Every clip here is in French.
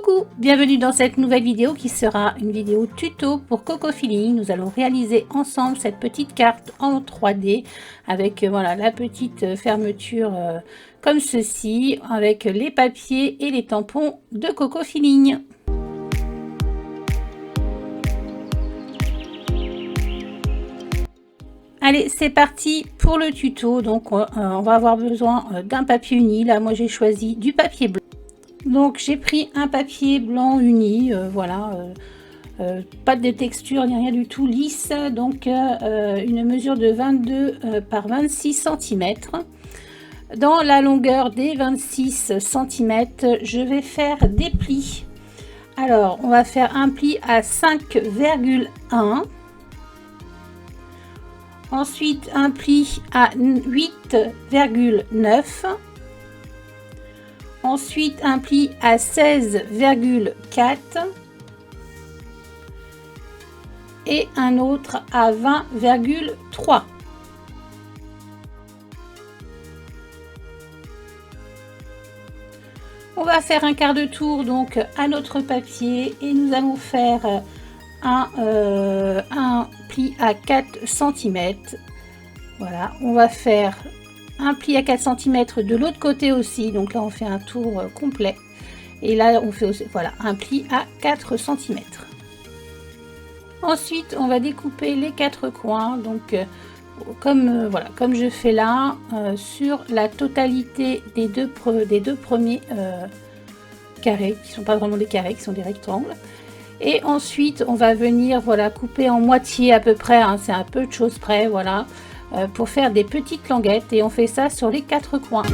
Coucou, bienvenue dans cette nouvelle vidéo qui sera une vidéo tuto pour Coco Feeling. Nous allons réaliser ensemble cette petite carte en 3D avec voilà la petite fermeture comme ceci, avec les papiers et les tampons de Coco Feeling. Allez, c'est parti pour le tuto. Donc on va avoir besoin d'un papier uni. Là moi j'ai choisi du papier blanc. Donc j'ai pris un papier blanc uni, voilà, pas de texture ni rien du tout, lisse, donc une mesure de 22 par 26 cm. Dans la longueur des 26 cm, je vais faire des plis. Alors on va faire un pli à 5,1, ensuite un pli à 8,9, ensuite un pli à 16,4 et un autre à 20,3. On va faire un quart de tour donc à notre papier et nous allons faire un pli à 4 cm. Voilà, on va faire un pli à 4 cm de l'autre côté aussi, donc là on fait un tour complet et là on fait aussi voilà un pli à 4 cm. Ensuite on va découper les quatre coins, donc voilà comme je fais là sur la totalité des deux premiers carrés qui sont pas vraiment des carrés, qui sont des rectangles. Et ensuite on va venir voilà couper en moitié à peu près, hein, c'est un peu de choses près, voilà, pour faire des petites languettes, et on fait ça sur les quatre coins.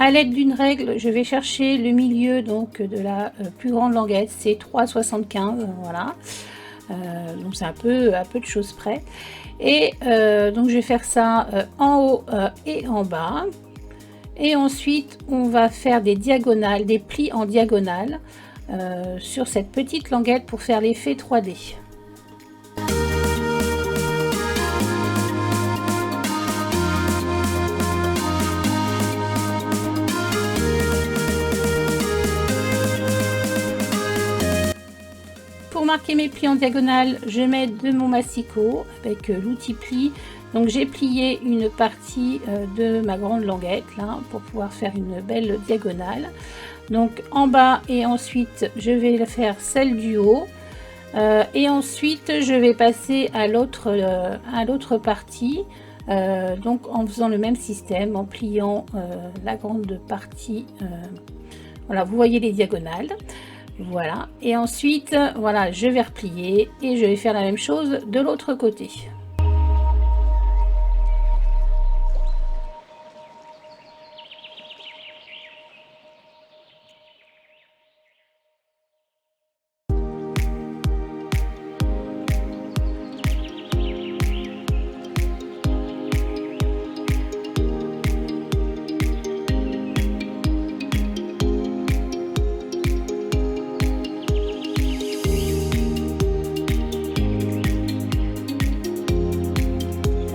À l'aide d'une règle, je vais chercher le milieu donc de la plus grande languette, c'est 3,75, voilà. Donc c'est un peu de choses près. Et donc je vais faire ça en haut et en bas. Et ensuite on va faire des diagonales, des plis en diagonale sur cette petite languette pour faire l'effet 3D. Pour marquer mes plis en diagonale, je mets de mon massicot avec l'outil pli. Donc j'ai plié une partie de ma grande languette là pour pouvoir faire une belle diagonale. Donc en bas, et ensuite je vais faire celle du haut. Et ensuite je vais passer à l'autre partie. Donc en faisant le même système, en pliant la grande partie. Voilà, vous voyez les diagonales. Voilà, et ensuite voilà, je vais replier et je vais faire la même chose de l'autre côté.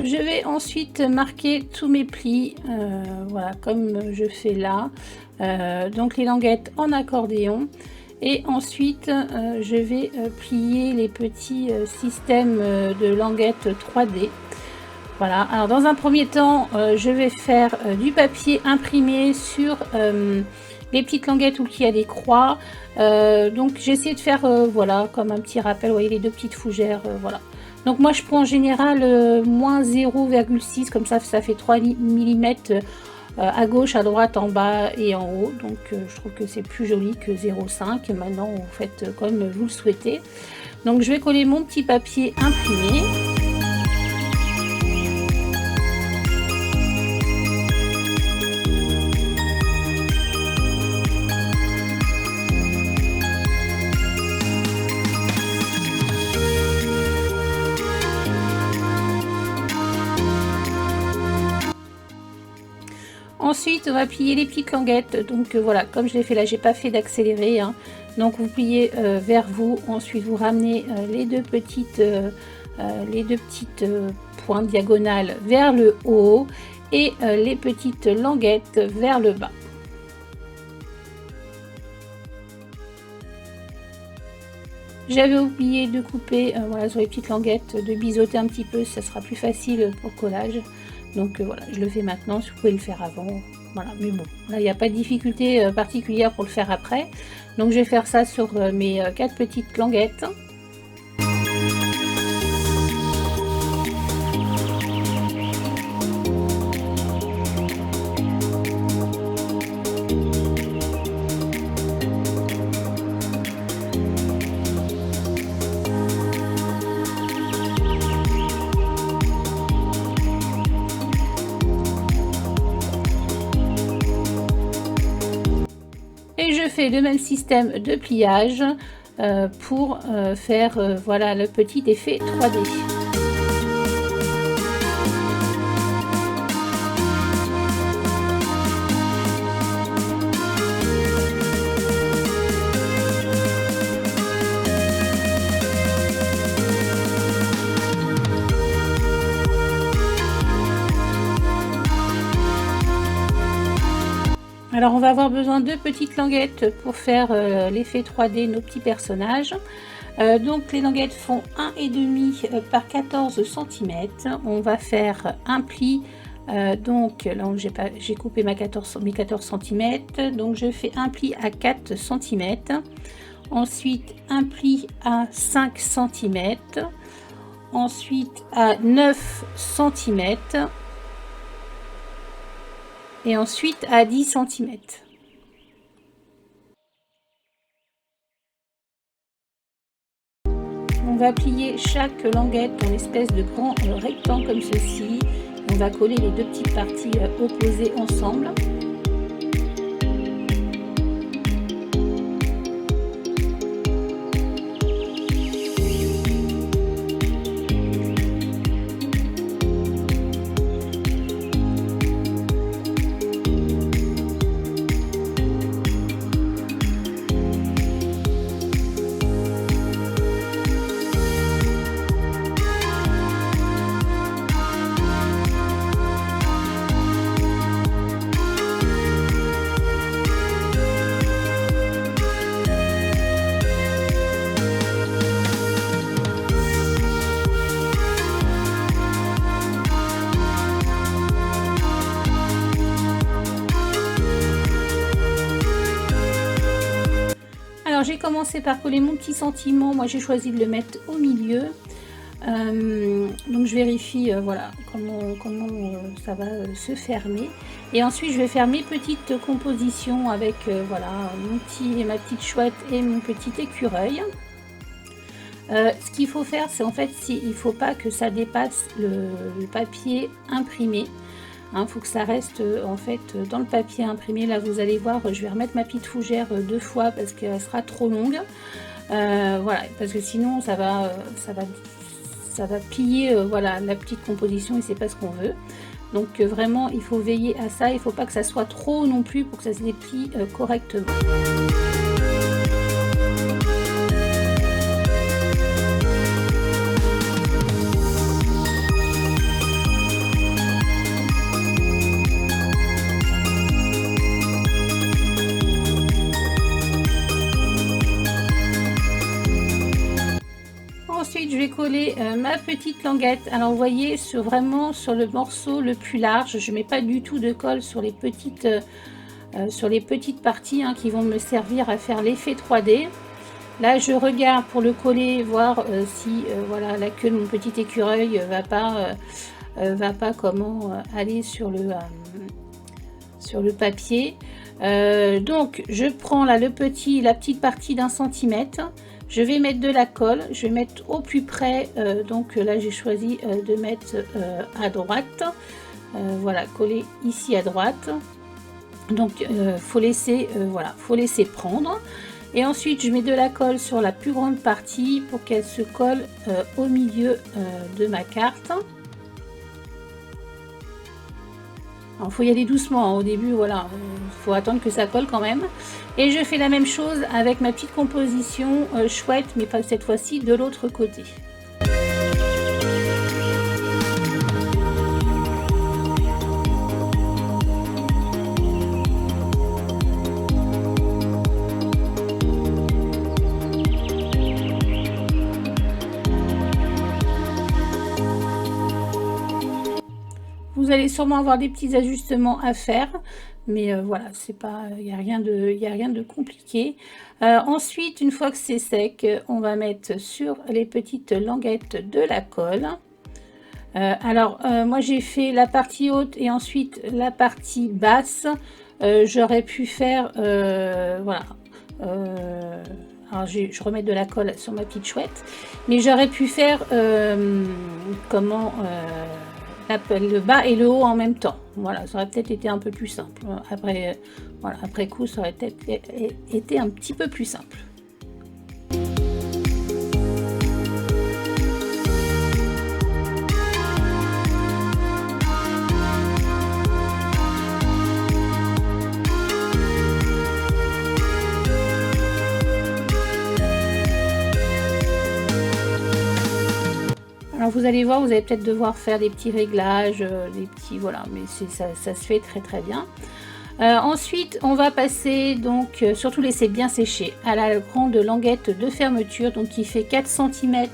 Je vais ensuite marquer tous mes plis, voilà, comme je fais là, donc les languettes en accordéon, et ensuite je vais plier les petits systèmes de languettes 3D. Voilà, alors dans un premier temps, je vais faire du papier imprimé sur les petites languettes où il y a des croix. Donc j'ai essayé de faire voilà, comme un petit rappel, vous voyez les deux petites fougères, voilà. Donc moi je prends en général moins 0,6, comme ça fait 3 mm à gauche, à droite, en bas et en haut. Donc je trouve que c'est plus joli que 0,5. Maintenant vous faites comme vous le souhaitez. Donc je vais coller mon petit papier imprimé. Ensuite, on va plier les petites languettes. Donc voilà, comme je l'ai fait là, j'ai pas fait d'accéléré, hein. Donc vous pliez vers vous. Ensuite, vous ramenez les deux petites pointes diagonales vers le haut et les petites languettes vers le bas. J'avais oublié de couper voilà, sur les petites languettes, de biseauter un petit peu, ça sera plus facile pour le collage. Donc voilà, je le fais maintenant, si vous pouvez le faire avant. Voilà, mais bon, là il n'y a pas de difficulté particulière pour le faire après. Donc je vais faire ça sur mes 4 petites languettes. Et je fais le même système de pliage pour faire voilà, le petit effet 3D. Alors on va avoir besoin de petites languettes pour faire l'effet 3D nos petits personnages. Donc les languettes font 1,5 par 14 cm. On va faire un pli. Donc là j'ai coupé mes 14 cm. Donc je fais un pli à 4 cm. Ensuite un pli à 5 cm. Ensuite à 9 cm. Et ensuite à 10 cm. On va plier chaque languette en espèce de grand rectangle comme ceci. On va coller les deux petites parties opposées ensemble. J'ai commencé par coller mon petit sentiment. Moi j'ai choisi de le mettre au milieu. Donc je vérifie voilà comment ça va se fermer. Et ensuite je vais faire mes petites compositions avec voilà ma petite chouette et mon petit écureuil. Ce qu'il faut faire, c'est en fait il ne faut pas que ça dépasse le papier imprimé. Il faut que ça reste en fait dans le papier imprimé. Là vous allez voir, je vais remettre ma petite fougère 2 fois parce qu'elle sera trop longue. Voilà, parce que sinon ça va plier voilà, la petite composition et c'est pas ce qu'on veut. Donc vraiment il faut veiller à ça, il ne faut pas que ça soit trop non plus pour que ça se déplie correctement. Ensuite, je vais coller ma petite languette. Alors, vous voyez, vraiment sur le morceau le plus large, je ne mets pas du tout de colle sur les petites parties qui vont me servir à faire l'effet 3D. Là, je regarde pour le coller, voir si voilà, la queue de mon petit écureuil va pas comment aller sur le papier. Donc, je prends là la petite partie d'1 centimètre. Je vais mettre de la colle, je vais mettre au plus près, donc là j'ai choisi de mettre à droite, voilà, coller ici à droite. Donc faut laisser prendre. Et ensuite je mets de la colle sur la plus grande partie pour qu'elle se colle au milieu de ma carte. Il faut y aller doucement, hein. Au début, voilà, il faut attendre que ça colle quand même. Et je fais la même chose avec ma petite composition chouette, mais pas cette fois-ci de l'autre côté. Vous allez sûrement avoir des petits ajustements à faire, mais voilà, c'est pas, il n'y a rien de compliqué. Ensuite, une fois que c'est sec, on va mettre sur les petites languettes de la colle. Alors, moi j'ai fait la partie haute et ensuite la partie basse. J'aurais pu faire, voilà. Alors je remets de la colle sur ma petite chouette, mais j'aurais pu faire comment le bas et le haut en même temps. Voilà, ça aurait peut-être été un peu plus simple. Après, voilà, après coup, ça aurait peut-être été un petit peu plus simple. Alors vous allez voir, vous allez peut-être devoir faire des petits réglages, des petits, voilà, mais ça se fait très très bien. Ensuite, on va passer, donc, surtout laisser bien sécher, à la grande languette de fermeture, donc qui fait 4 cm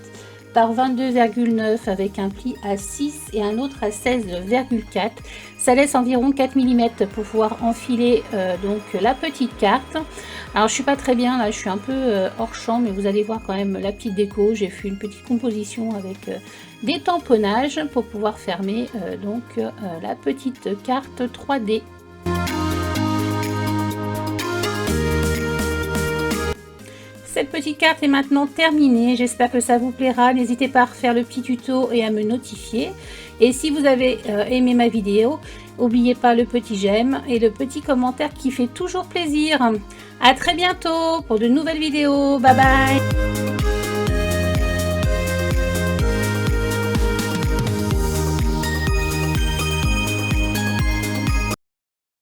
par 22,9 avec un pli à 6 et un autre à 16,4. Ça laisse environ 4 mm pour pouvoir enfiler donc la petite carte. Alors je suis pas très bien là, je suis un peu hors champ, mais vous allez voir quand même la petite déco. J'ai fait une petite composition avec des tamponnages pour pouvoir fermer donc la petite carte 3D. Cette petite carte est maintenant terminée, j'espère que ça vous plaira. N'hésitez pas à refaire le petit tuto et à me notifier. Et si vous avez aimé ma vidéo, n'oubliez pas le petit j'aime et le petit commentaire qui fait toujours plaisir. À très bientôt pour de nouvelles vidéos. Bye bye.